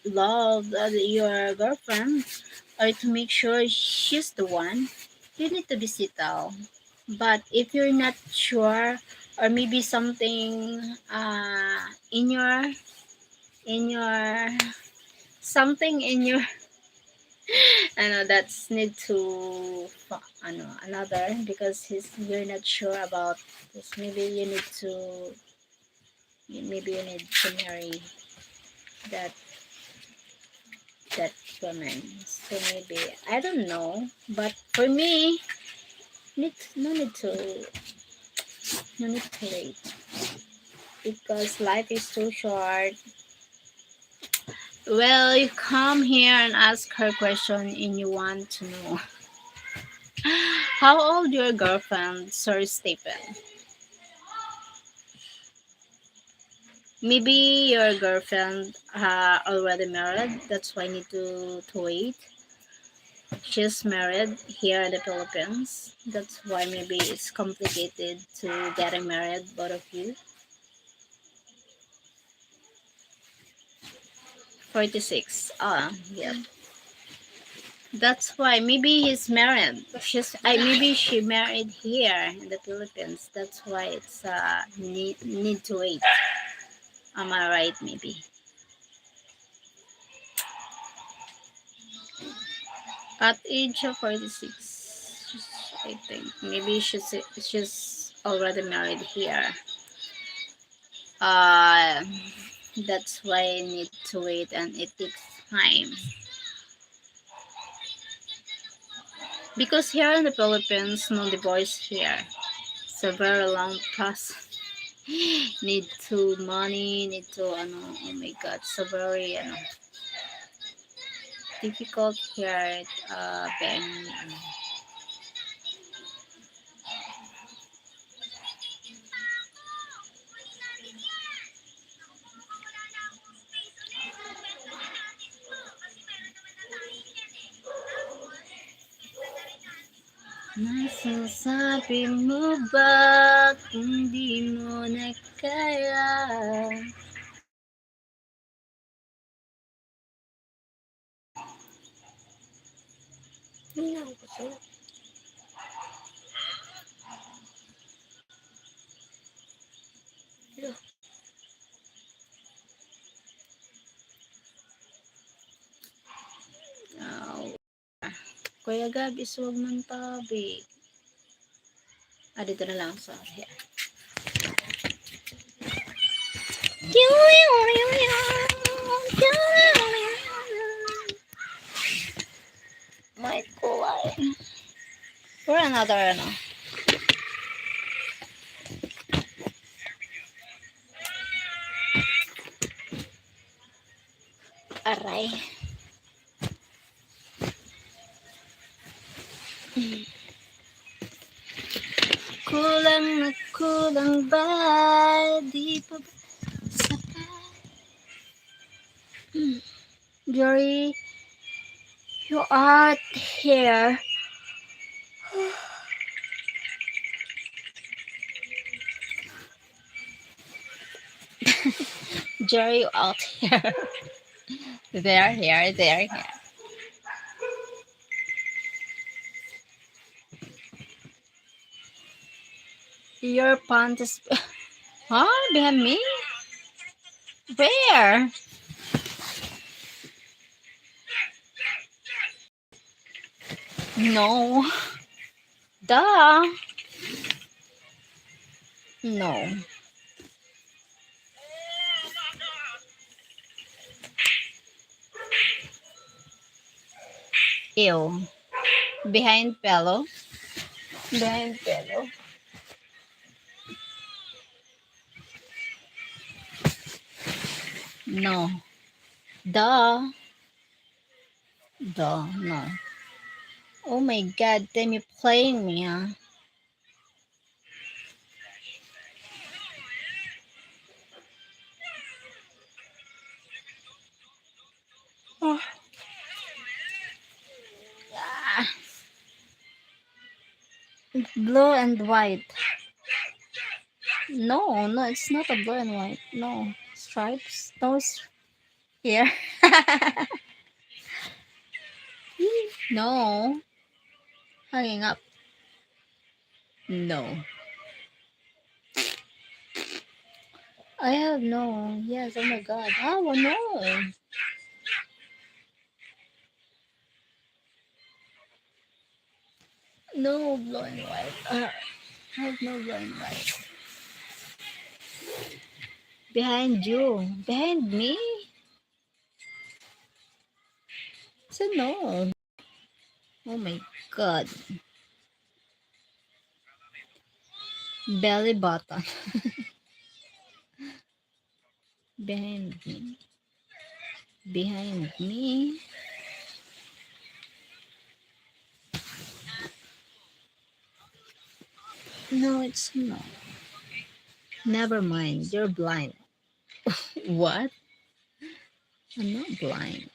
love your girlfriend, or to make sure she's the one, you need to be settled. But if you're not sure, or maybe something something in your I know that's need to another because you're not sure about this. Maybe you need to marry that that woman. So maybe I don't know, but for me, no need to wait because life is too short. Well, you come here and ask her question and you want to know. How old your girlfriend, Sir Stephen? Maybe your girlfriend already married. That's why I need to wait. She's married here in the Philippines. That's why maybe it's complicated to getting married, both of you. 46. Yeah. That's why maybe he's married. Maybe she married here in the Philippines. That's why it's need to wait. Am I right? Maybe. At age of 46, I think maybe she's already married here. That's why I need to wait, and it takes time. Because here in the Philippines, no divorce here. It's a very long process. Need to money, need to oh my god, so very difficult here being Nasasabi mo ba kung di mo na kaya? Hindi na ako gusto. Oh. Kuya Gabis, huwag man tabi. Dito na lang. Sorry. My God. For another, Bye. Kulang na kulang ba? Di pa ba sapat? Jerry, you are here. Jerry, you out here. They're here. They're here. Your pant is. Huh? Behind me? Where? No. Duh. No. Ew. Behind pillow. Behind pillow. No. Duh. Duh. No. Oh my god, damn you playing me, huh? Oh. Ah. It's blue and white. No, no, it's not a blue and white. No. Stripes. Those here. No. Hanging up. No. I have no. Yes, oh my god. Oh no. No blue and white. I have no blue and white. Behind you. Behind me? So no. Oh my god. Belly button. Behind me. Behind me. No, it's not. Never mind. You're blind. What? I'm not blind.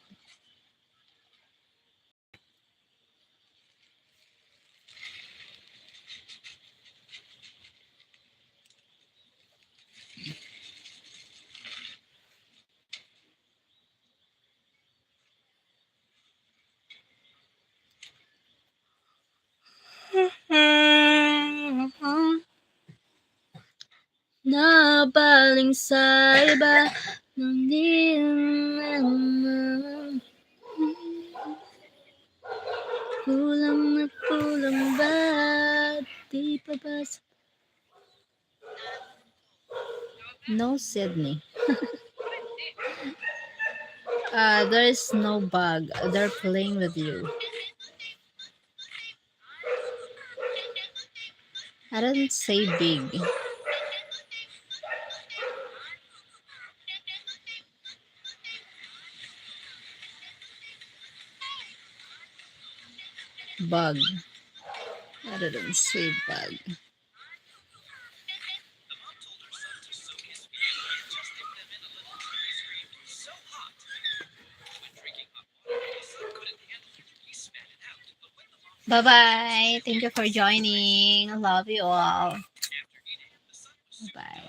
Nabaling sa iba nang di kulang na kulang ba? Di pa ba? No, Sydney. There's no bug. They're playing with you. I didn't say big. Bug. I didn't say bug. Bye bye. Thank you for joining. I love you all. Bye.